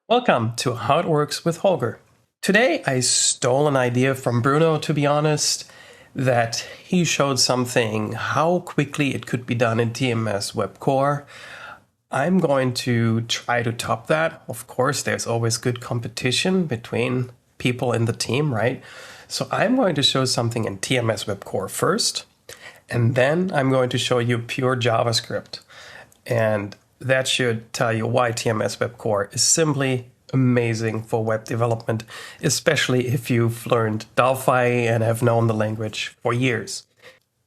Welcome to How It Works with Holger. Today I stole an idea from Bruno, to be honest, that he showed something, how quickly it could be done in TMS WEB Core. I'm going to try to top that. Of course, there's always good competition between people in the team, right? So I'm going to show something in TMS WEB Core first, and then I'm going to show you pure JavaScript. And that should tell you why TMS WEB Core is simply amazing for web development, especially if you've learned Delphi and have known the language for years.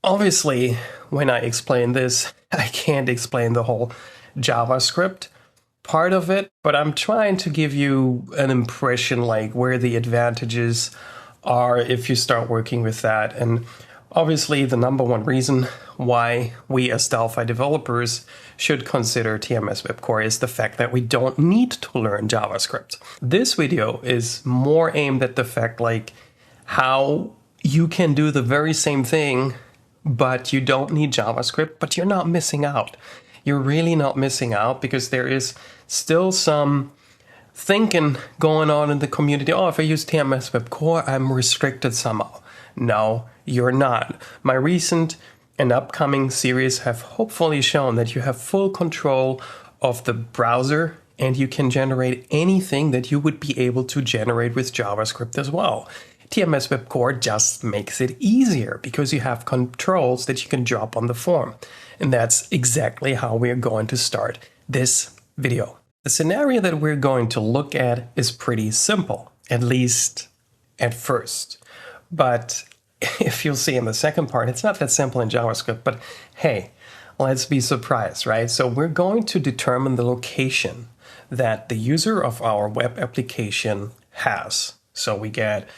Obviously, when I explain this, I can't explain the whole JavaScript part of it, but I'm trying to give you an impression like where the advantages are if you start working with that. And obviously, the number one reason why we as Delphi developers should consider TMS WEB Core is the fact that we don't need to learn JavaScript. This video is more aimed at the fact like how you can do the very same thing, but you don't need JavaScript, but you're not missing out. You're really not missing out because there is still some thinking going on in the community. Oh, if I use TMS WEB Core, I'm restricted somehow. No, you're not. My recent and upcoming series have hopefully shown that you have full control of the browser and you can generate anything that you would be able to generate with JavaScript as well. TMS WEB Core just makes it easier because you have controls that you can drop on the form. And that's exactly how we're going to start this video. The scenario that we're going to look at is pretty simple, at least at first. But if you'll see in the second part, it's not that simple in JavaScript, but hey, let's be surprised, right? So we're going to determine the location that the user of our web application has. So we get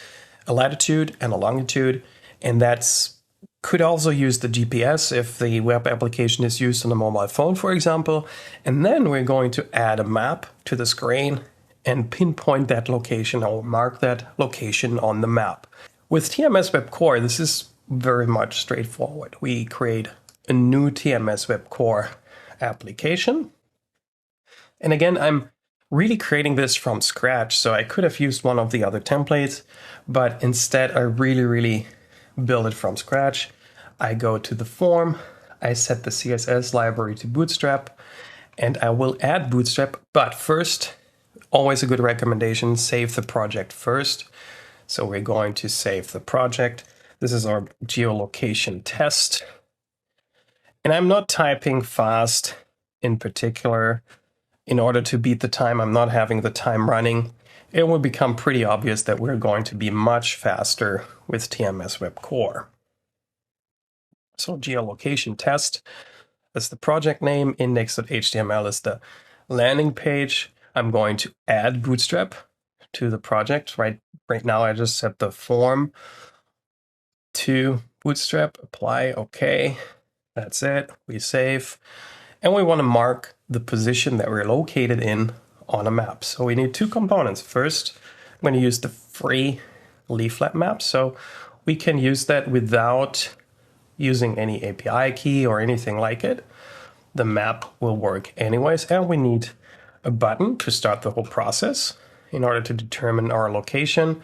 a latitude and a longitude, and that's could also use the GPS if the web application is used on a mobile phone, for example. And then we're going to add a map to the screen and pinpoint that location or mark that location on the map. With TMS WEB Core, this is very much straightforward. We create a new TMS WEB Core application. And again, I'm really creating this from scratch, so I could have used one of the other templates, but instead I really build it from scratch. I go to the form, I set the CSS library to Bootstrap, and I will add Bootstrap, but first, always a good recommendation, save the project first. So we're going to save the project. This is our geolocation test. And I'm not typing fast in particular. In order to beat the time, I'm not having the time running. It will become pretty obvious that we're going to be much faster with TMS WEB Core. So geolocation test is the project name, index.html is the landing page. I'm going to add Bootstrap to the project. Right now I just set the form to Bootstrap, apply, okay. That's it, we save. And we want to mark the position that we're located in on a map. So we need two components. First, I'm going to use the free Leaflet map. So we can use that without using any API key or anything like it. The map will work anyways. And we need a button to start the whole process in order to determine our location.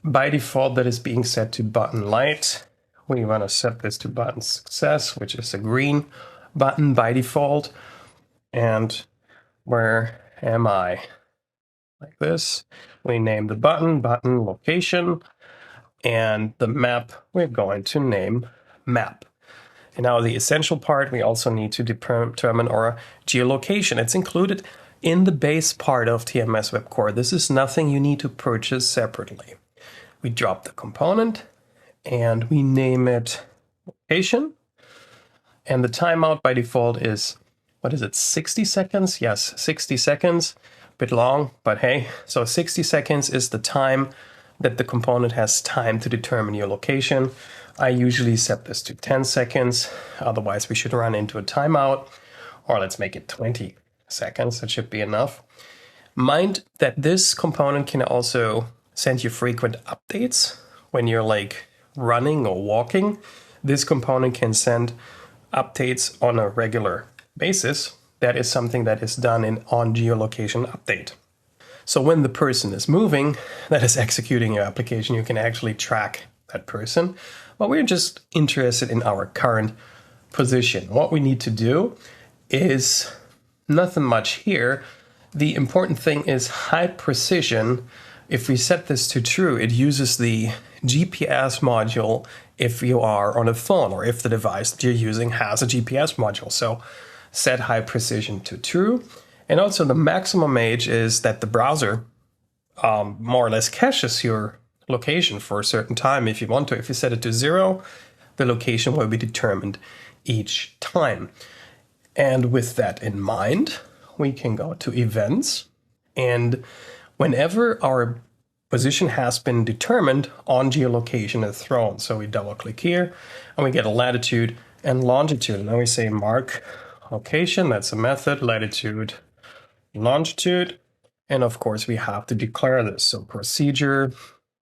By default, that is being set to button light. We want to set this to button success, which is a green button by default. And where am I? Like this. We name the button location, and the map we're going to name map. And now the essential part, we also need to determine our geolocation. It's included in the base part of TMS WEB Core. This is nothing you need to purchase separately. We drop the component and we name it location. And the timeout by default is, what is it, 60 seconds? Yes, 60 seconds. A bit long, but hey. So 60 seconds is the time that the component has time to determine your location. I usually set this to 10 seconds. Otherwise, we should run into a timeout. Or let's make it 20 seconds. That should be enough. Mind that this component can also send you frequent updates when you're like running or walking. This component can send updates on a regular basis. That is something that is done in on geolocation update. So when the person is moving, that is executing your application, you can actually track that person. But we're just interested in our current position. What we need to do is nothing much here. The important thing is high precision. If we set this to true, it uses the GPS module if you are on a phone or if the device that you're using has a GPS module. So set high precision to true. And also the maximum age is that the browser more or less caches your location for a certain time if you want to. If you set it to 0, the location will be determined each time. And with that in mind, we can go to events, and whenever our position has been determined, on geolocation is thrown. So we double click here and we get a latitude and longitude. And then we say mark location, that's a method, latitude, longitude. And of course we have to declare this. So procedure,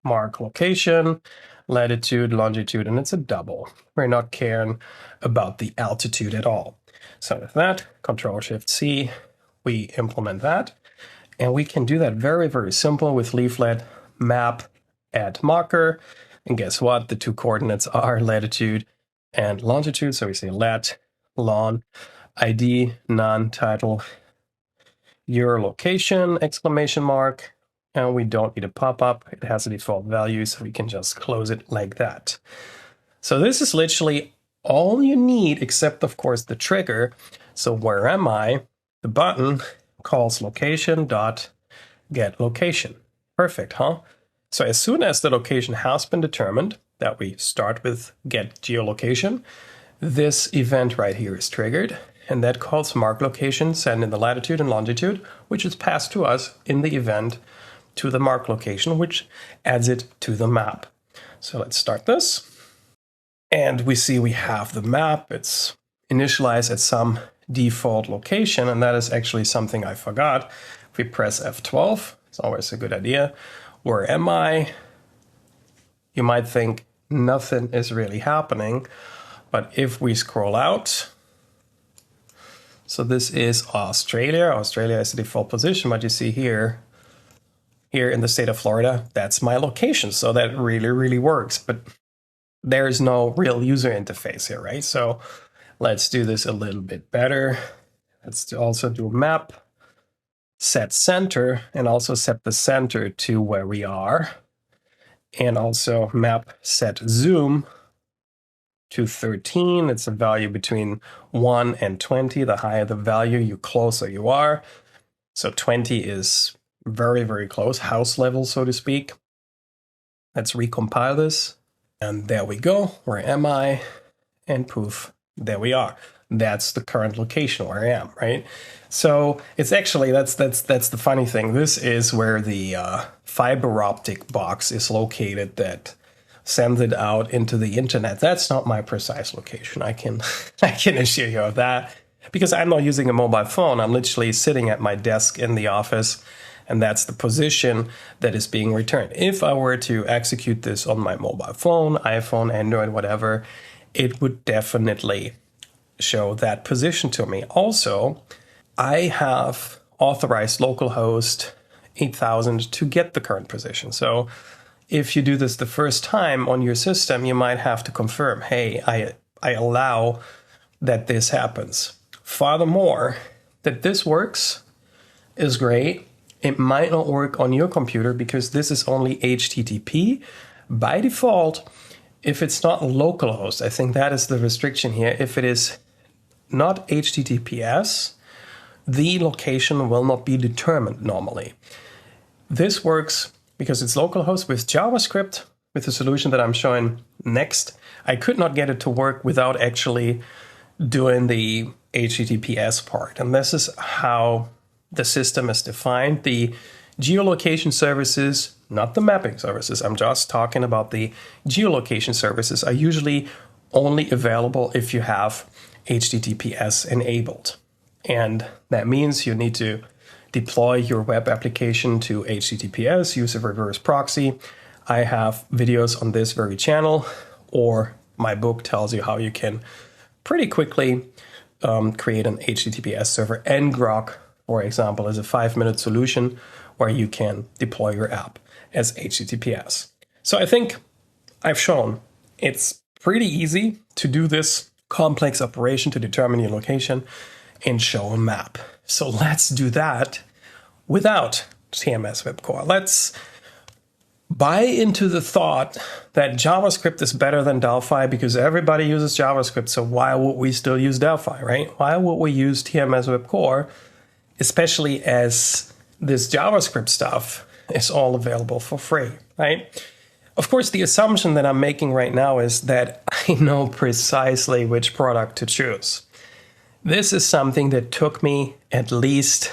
mark location, latitude, longitude, and it's a double. We're not caring about the altitude at all. So with that, Control-Shift-C, we implement that. And we can do that very, very simple with Leaflet, map, add marker. And guess what? The two coordinates are latitude and longitude. So we say lat, lon, ID, none, title, your location, exclamation mark. And we don't need a pop-up. It has a default value, so we can just close it like that. So this is literally all you need, except of course the trigger. So where am I? The button calls location.getLocation. Perfect, huh? So as soon as the location has been determined, that we start with get geolocation, this event right here is triggered, and that calls mark location, send in the latitude and longitude, which is passed to us in the event to the mark location, which adds it to the map. So let's start this. And we see we have the map. It's initialized at some default location, and that is actually something I forgot. If we press F12, it's always a good idea. Where am I? You might think nothing is really happening, but if we scroll out, so this is Australia. Australia is the default position, but you see here in the state of Florida, that's my location. So that really, really works, but there is no real user interface here, right? So let's do this a little bit better. Let's also do map, set center, and also set the center to where we are. And also map set zoom to 13. It's a value between 1 and 20. The higher the value, the closer you are. So 20 is very, very close, house level, so to speak. Let's recompile this. And there we go. Where am I? And poof, there we are. That's the current location where I am, right? So it's actually, that's the funny thing. This is where the fiber optic box is located that sends it out into the internet. That's not my precise location. I can assure you of that, because I'm not using a mobile phone. I'm literally sitting at my desk in the office, and that's the position that is being returned. If I were to execute this on my mobile phone, iPhone, Android, whatever, it would definitely show that position to me. Also, I have authorized localhost 8000 to get the current position. So if you do this the first time on your system, you might have to confirm, hey, I allow that this happens. Furthermore, that this works is great. It might not work on your computer because this is only HTTP. By default, if it's not localhost, I think that is the restriction here. If it is not HTTPS, the location will not be determined normally. This works because it's localhost with JavaScript, with the solution that I'm showing next. I could not get it to work without actually doing the HTTPS part. And this is how the system is defined. The geolocation services, not the mapping services, I'm just talking about the geolocation services, are usually only available if you have HTTPS enabled. And that means you need to deploy your web application to HTTPS, use a reverse proxy. I have videos on this very channel, or my book tells you how you can pretty quickly create an HTTPS server. ngrok, for example, is a 5-minute solution where you can deploy your app as HTTPS. So I think I've shown it's pretty easy to do this complex operation to determine your location and show a map. So let's do that without TMS WEB Core. Let's buy into the thought that JavaScript is better than Delphi because everybody uses JavaScript. So why would we still use Delphi, right? Why would we use TMS WEB Core, especially as this JavaScript stuff is all available for free, right? Of course, the assumption that I'm making right now is that I know precisely which product to choose. This is something that took me at least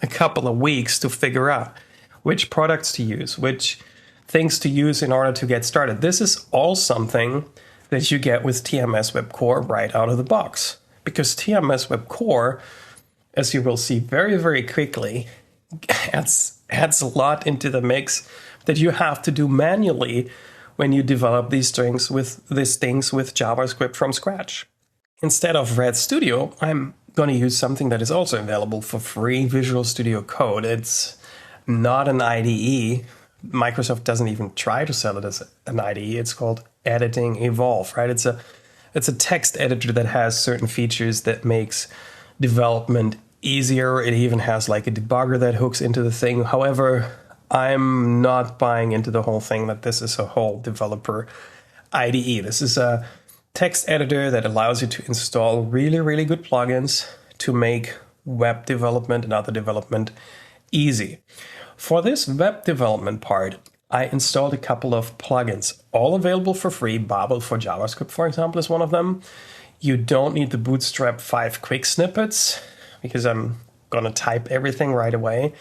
a couple of weeks to figure out which products to use, which things to use in order to get started. This is all something that you get with TMS WEB Core right out of the box. Because TMS WEB Core, as you will see very, very quickly, adds a lot into the mix that you have to do manually when you develop these things with JavaScript from scratch. Instead of Red Studio, I'm going to use something that is also available for free, Visual Studio Code. It's not an IDE. Microsoft doesn't even try to sell it as an IDE. It's called Editing Evolve, right? It's a text editor that has certain features that makes development easier. It even has like a debugger that hooks into the thing. However, I'm not buying into the whole thing that this is a whole developer IDE. This is a text editor that allows you to install really, really good plugins to make web development and other development easy. For this web development part, I installed a couple of plugins, all available for free. Babel for JavaScript, for example, is one of them. You don't need the Bootstrap 5 quick snippets because I'm going to type everything right away.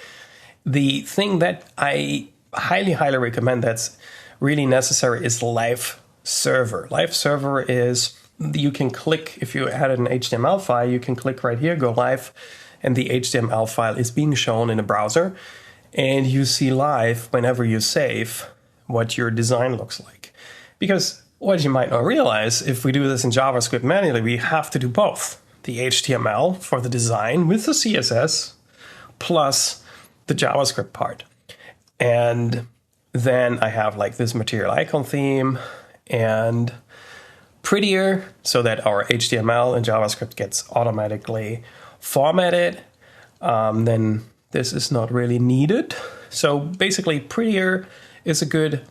The thing that I highly, highly recommend that's really necessary is Live Server. Live Server is, you can click, if you added an HTML file, you can click right here, go live, and the HTML file is being shown in a browser. And you see live whenever you save what your design looks like. Because what you might not realize, if we do this in JavaScript manually, we have to do both. The HTML for the design with the CSS plus the JavaScript part. And then I have like this material icon theme and prettier so that our HTML and JavaScript gets automatically formatted. Then this is not really needed. So basically prettier is a good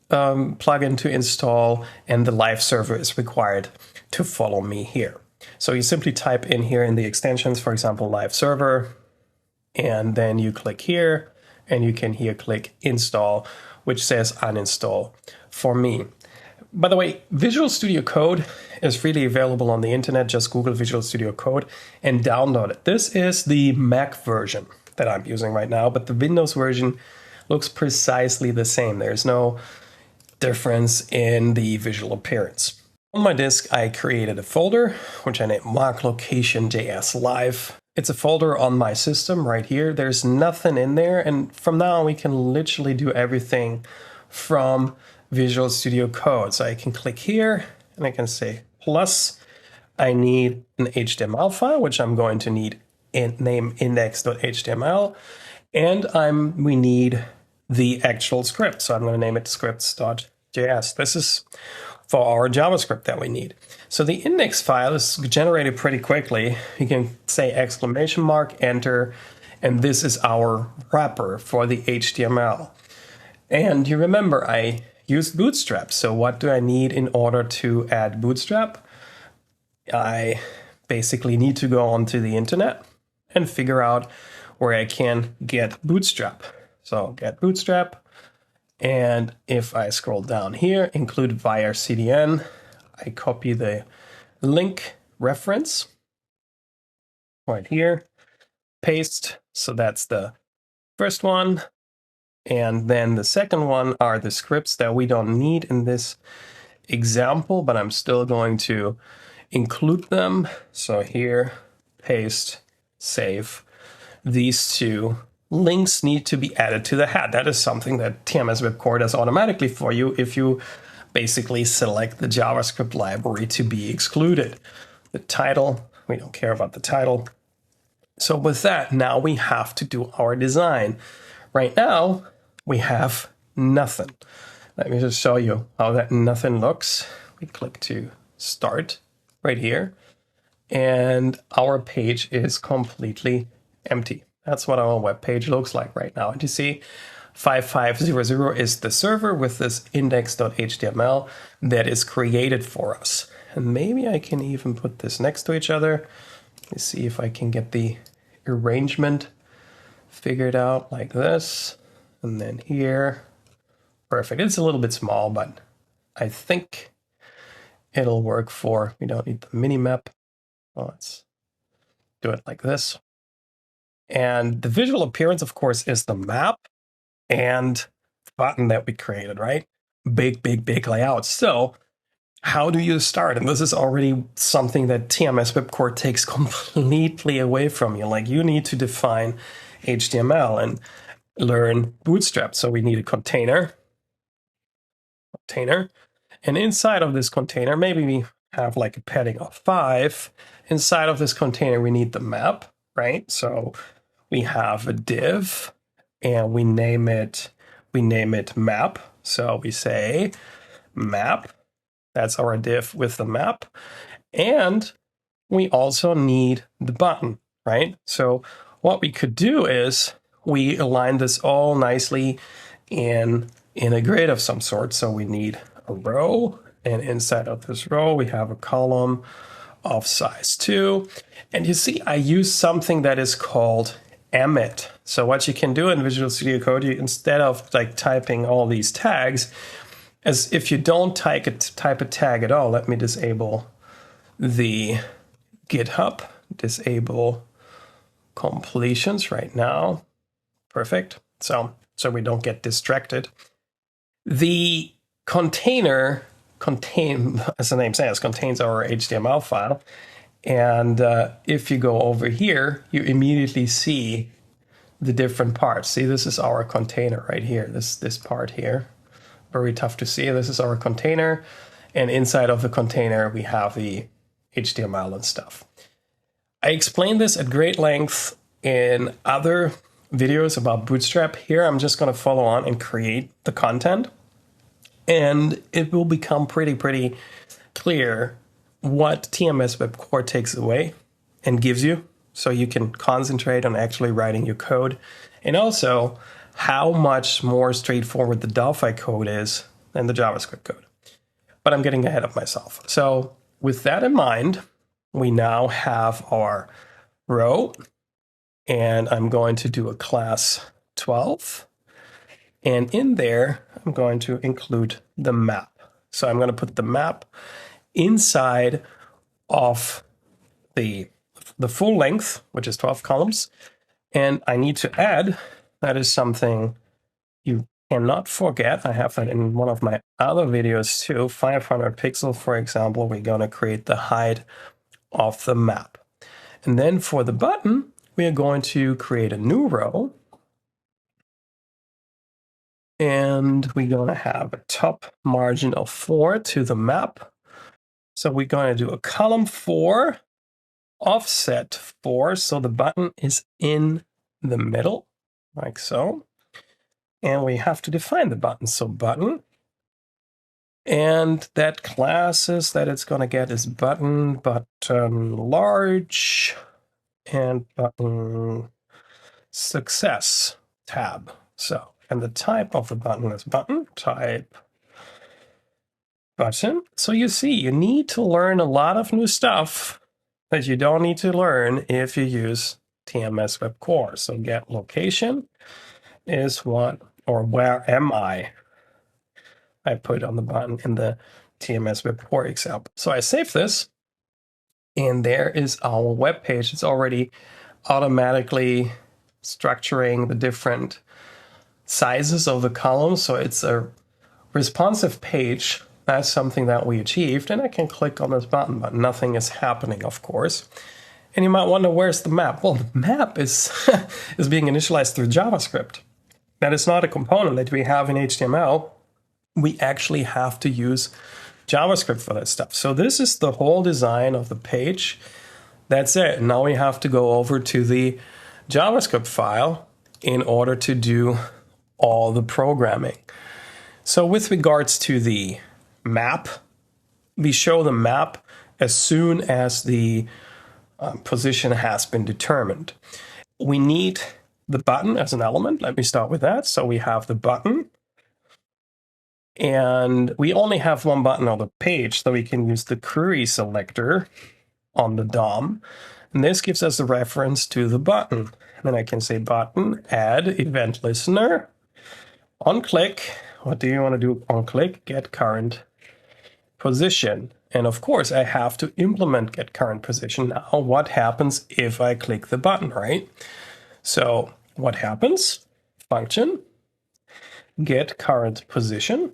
plugin to install, and the live server is required to follow me here. So you simply type in here in the extensions, for example, live server, and then you click here and you can here click install, which says uninstall for me. By the way, Visual Studio Code is freely available on the internet. Just Google Visual Studio Code and download it. This is the Mac version that I'm using right now, but the Windows version looks precisely the same. There's no difference in the visual appearance. On my disk, I created a folder, which I named Mark Location.js Live. It's a folder on my system right here. There's nothing in there, and from now on, we can literally do everything from Visual Studio Code. So I can click here, and I can say, plus, I need an HTML file, which I'm going to need name index.html, and we need the actual script. So I'm going to name it scripts.js. This is for our JavaScript that we need. So the index file is generated pretty quickly. You can say exclamation mark, enter, and this is our wrapper for the HTML. And you remember I used Bootstrap. So what do I need in order to add Bootstrap? I basically need to go onto the internet and figure out where I can get Bootstrap. So get Bootstrap, and if I scroll down here, include via CDN, I copy the link reference right here, paste, so that's the first one, and then the second one are the scripts that we don't need in this example, but I'm still going to include them. So here, paste, save. These two links need to be added to the head. That is something that TMS WEB Core does automatically for you if you basically select the JavaScript library to be excluded. The title, we don't care about the title. So with that, now we have to do our design. Right now, we have nothing. Let me just show you how that nothing looks. We click to start right here, and our page is completely empty. That's what our web page looks like right now. And you see 5500 is the server with this index.html that is created for us. And maybe I can even put this next to each other. Let's see if I can get the arrangement figured out like this. And then here. Perfect. It's a little bit small, but I think it'll work for, we don't need the mini map. Well, let's do it like this. And the visual appearance, of course, is the map and the button that we created, right? Big, big, big layout. So how do you start? And this is already something that TMS WEB Core takes completely away from you. Like, you need to define HTML and learn Bootstrap. So we need a container. And inside of this container, maybe we have like a padding of 5. Inside of this container, we need the map, right? So we have a div and we name it map. So we say map. That's our div with the map. And we also need the button, right? So what we could do is we align this all nicely in a grid of some sort. So we need a row, and inside of this row, we have a column of size 2. And you see, I use something that is called emit. So what you can do in Visual Studio Code, instead of like typing all these tags, as if you don't type a tag at all, let me disable the GitHub, disable completions right now. Perfect. So we don't get distracted. The container as the name says, contains our HTML file. And if you go over here, you immediately see the different parts. See, this is our container right here, this part here. Very tough to see. This is our container. And inside of the container, we have the HTML and stuff. I explained this at great length in other videos about Bootstrap. Here, I'm just going to follow on and create the content. And it will become pretty clear what TMS WEB Core takes away and gives you, so you can concentrate on actually writing your code. And also how much more straightforward the Delphi code is than the JavaScript code. But I'm getting ahead of myself. So with that in mind, we now have our row, and I'm going to do a class 12. And in there, I'm going to include the map. So I'm going to put the map inside of the full length, which is 12 columns. And I need to add, that is something you cannot forget. I have that in one of my other videos too, 500 pixels, for example. We're going to create the height of the map. And then for the button, we are going to create a new row. And we're going to have a top margin of 4 to the map. So we're going to do a column 4, offset 4, so the button is in the middle, like so. And we have to define the button. So button, and that classes that it's going to get is button large, and button success tab. So, and the type of the button is button type button. So you see, you need to learn a lot of new stuff that you don't need to learn if you use TMS WEB Core. So get location is what, or where am I put on the button in the TMS WEB Core example. So I save this, and there is our web page. It's already automatically structuring the different sizes of the columns. So it's a responsive page. That's something that we achieved. And I can click on this button, but nothing is happening, of course. And you might wonder, where's the map? Well, the map is, is being initialized through JavaScript. That is not a component that we have in HTML. We actually have to use JavaScript for that stuff. So this is the whole design of the page. That's it. Now we have to go over to the JavaScript file in order to do all the programming. So with regards to the map, we show the map as soon as the position has been determined. We need the button as an element. Let me start with that. So we have the button, and we only have one button on the page, so we can use the query selector on the DOM. And this gives us a reference to the button. And then I can say button, add event listener, on click. What do you want to do on click? Get current position. And of course, I have to implement get current position. Now, what happens if I click the button, right? So what happens? Function, get current position.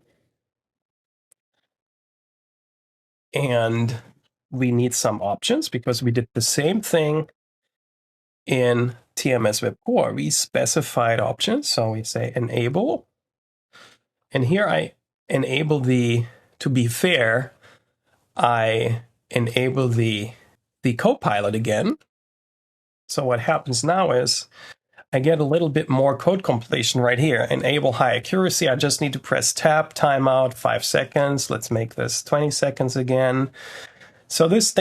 And we need some options because we did the same thing in TMS WEB Core. We specified options. So we say enable. And here I enable to be fair, I enable the Copilot again. So what happens now is I get a little bit more code completion right here. Enable high accuracy. I just need to press tab, timeout, 5 seconds. Let's make this 20 seconds again. So this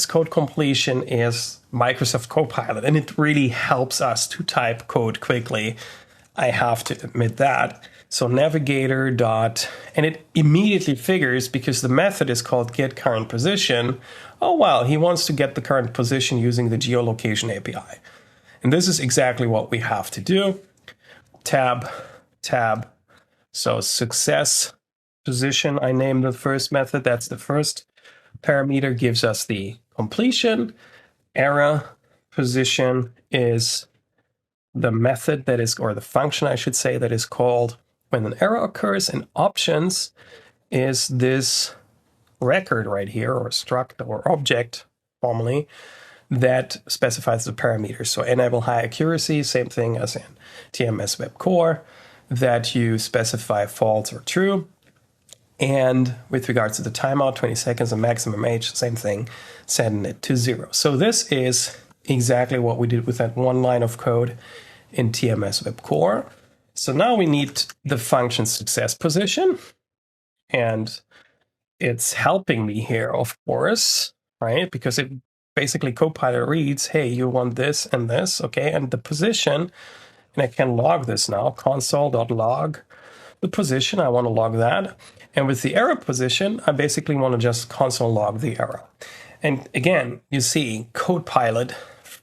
code completion is Microsoft Copilot, and it really helps us to type code quickly. I have to admit that. So navigator dot, and it immediately figures, because the method is called get current position. Oh, wow, he wants to get the current position using the geolocation API. And this is exactly what we have to do. Tab, tab. So success position, I named the first method. That's the first parameter, gives us the completion. Error position is the method that is, or the function, I should say, that is called when an error occurs. And options is this record right here, or struct or object formally, that specifies the parameters. So enable high accuracy, same thing as in TMS WEB Core, that you specify false or true. And with regards to the timeout, 20 seconds and maximum age, same thing, setting it to 0. So this is exactly what we did with that one line of code in TMS WEB Core. So now we need the function success position, and it's helping me here, of course, right? Because it basically Copilot reads, hey, you want this and this, okay? And the position, and I can log this now, console.log the position, I want to log that. And with the error position, I basically want to just console log the error. And again, you see, Copilot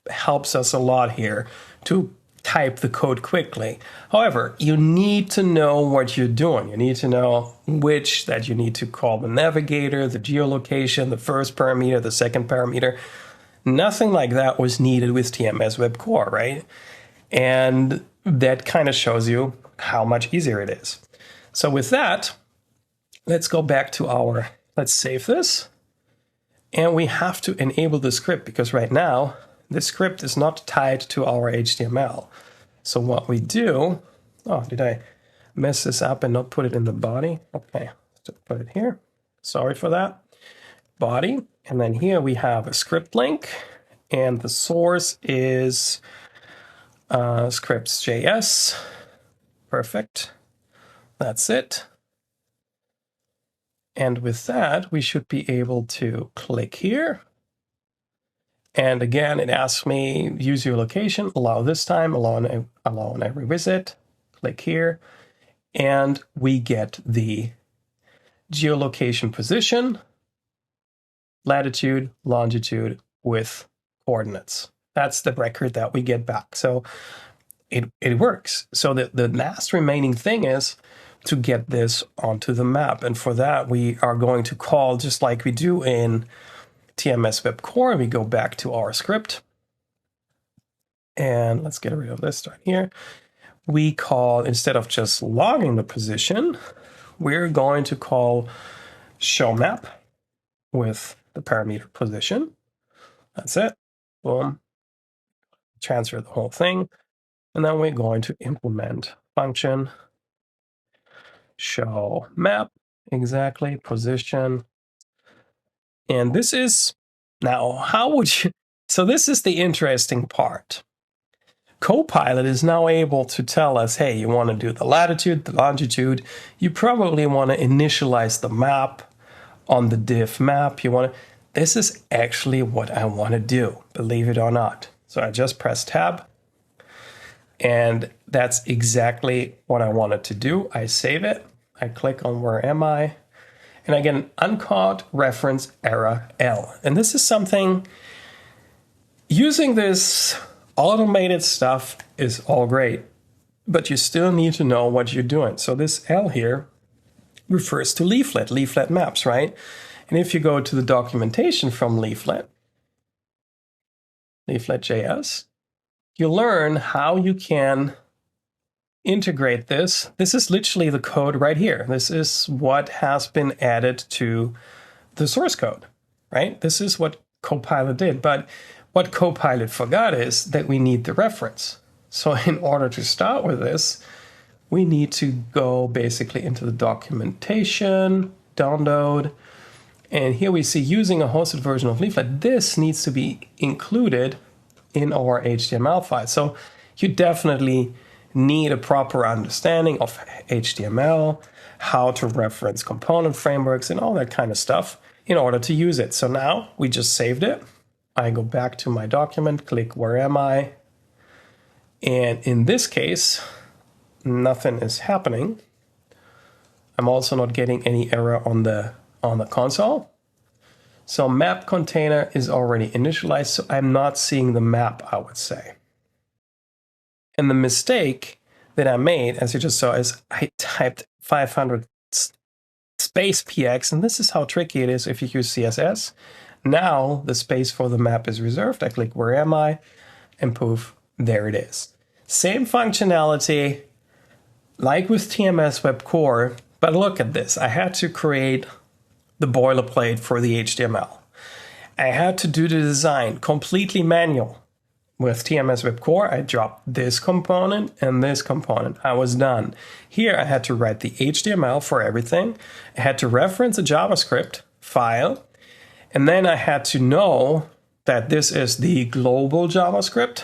helps us a lot here to type the code quickly. However, you need to know what you're doing. You need to know which that you need to call the navigator, the geolocation, the first parameter, the second parameter. Nothing like that was needed with TMS WEB Core, right? And that kind of shows you how much easier it is. So with that, let's go back to let's save this. And we have to enable the script, because right now, the script is not tied to our HTML. So what we do, oh, did I mess this up and not put it in the body? Okay, let's put it here. Sorry for that. Body, and then here we have a script link, and the source is scripts.js. Perfect. That's it. And with that, we should be able to click here. And again, it asks me, use your location, allow this time, allow on every visit, click here, and we get the geolocation position, latitude, longitude with coordinates. That's the record that we get back. So it works. So the last remaining thing is to get this onto the map. And for that, we are going to call, just like we do in TMS WEB Core, we go back to our script. And let's get rid of this right here. We call, instead of just logging the position, we're going to call show map with the parameter position. That's it. Boom. Transfer the whole thing. And then we're going to implement function show map, exactly, position. And this is, now, how would you, so this is the interesting part. Copilot is now able to tell us, hey, you want to do the latitude, the longitude, you probably want to initialize the map on the div map. This is actually what I want to do, believe it or not. So I just press tab, and that's exactly what I wanted to do. I save it, I click on where am I, and I get an uncaught reference error L. And this is something, using this automated stuff is all great, but you still need to know what you're doing. So this L here refers to Leaflet, Leaflet maps, right? And if you go to the documentation from Leaflet, Leaflet.js, you learn how you can integrate this. This is literally the code right here. This is what has been added to the source code, right? This is what Copilot did. But what Copilot forgot is that we need the reference. So in order to start with this, we need to go basically into the documentation, download, and here we see using a hosted version of Leaflet. This needs to be included in our HTML file. So you definitely need a proper understanding of HTML, how to reference component frameworks and all that kind of stuff in order to use it. So now we just saved it. I go back to my document, click where am I? And in this case, nothing is happening. I'm also not getting any error on the console. So map container is already initialized, so I'm not seeing the map, I would say. And the mistake that I made, as you just saw, is I typed 500 space px, and this is how tricky it is if you use CSS. Now the space for the map is reserved. I click where am I, and poof, there it is. Same functionality like with TMS WEB Core, but look at this. I had to create the boilerplate for the HTML. I had to do the design completely manual. With TMS WEB Core, I dropped this component and this component. I was done. Here I had to write the HTML for everything. I had to reference a JavaScript file. And then I had to know that this is the global JavaScript,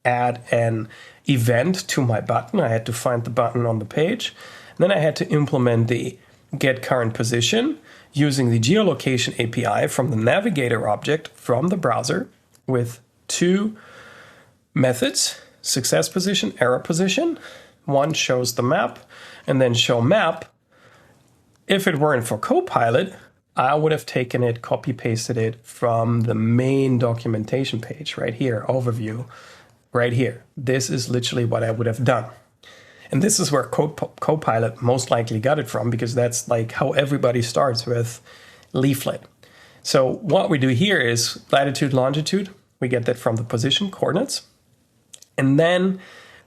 add an event to my button. I had to find the button on the page. And then I had to implement the get current position using the geolocation API from the navigator object from the browser with two methods, success position, error position. One shows the map and then show map. If it weren't for Copilot, I would have taken it, copy pasted it from the main documentation page right here, overview, right here. This is literally what I would have done. And this is where Copilot most likely got it from, because that's like how everybody starts with Leaflet. So what we do here is latitude, longitude. We get that from the position coordinates. And then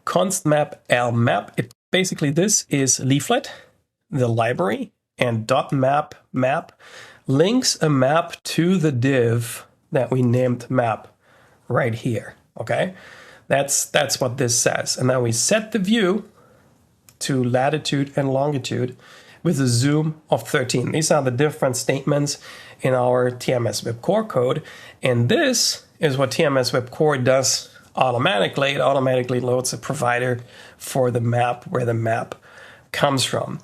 const map L map. Basically, this is Leaflet, the library, and .map map links a map to the div that we named map right here. Okay, that's what this says. And now we set the view to latitude and longitude with a zoom of 13. These are the different statements in our TMS WEB Core code. And this is what TMS WEB Core does automatically. It automatically loads a provider for the map where the map comes from.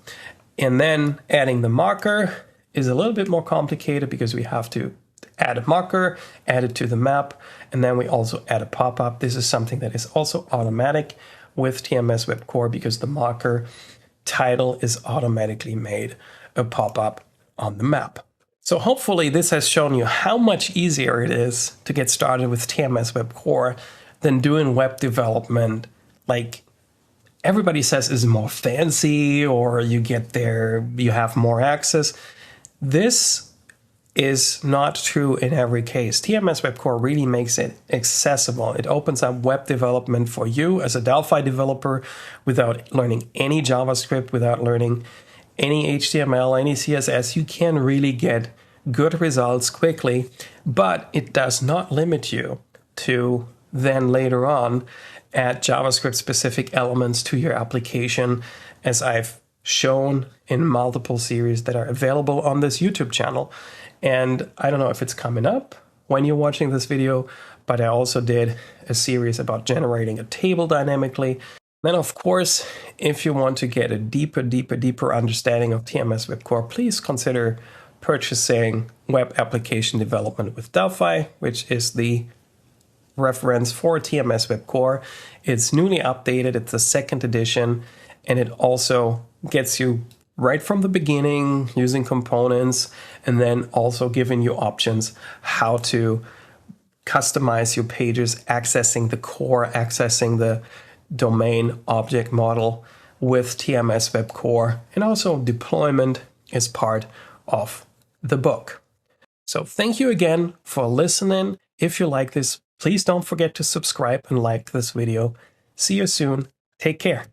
And then adding the marker is a little bit more complicated because we have to add a marker, add it to the map, and then we also add a pop-up. This is something that is also automatic with TMS WEB Core because the marker title is automatically made a pop-up on the map. So hopefully this has shown you how much easier it is to get started with TMS WEB Core than doing web development like everybody says is more fancy, or you get there, you have more access. This is not true in every case. TMS WEB Core really makes it accessible. It opens up web development for you as a Delphi developer without learning any JavaScript, without learning any HTML, any CSS. You can really get good results quickly, but it does not limit you to then later on add JavaScript specific elements to your application, as I've shown in multiple series that are available on this YouTube channel. And I don't know if it's coming up when you're watching this video, but I also did a series about generating a table dynamically. Then, of course, if you want to get a deeper understanding of TMS WEB Core, please consider purchasing Web Application Development with Delphi, which is the reference for TMS WEB Core. It's newly updated, it's the second edition, and it also gets you right from the beginning using components, and then also giving you options how to customize your pages, accessing the core, accessing the domain object model with TMS WEB Core, and also deployment is part of the book. So thank you again for listening. If you like this, please don't forget to subscribe and like this video. See you soon. Take care.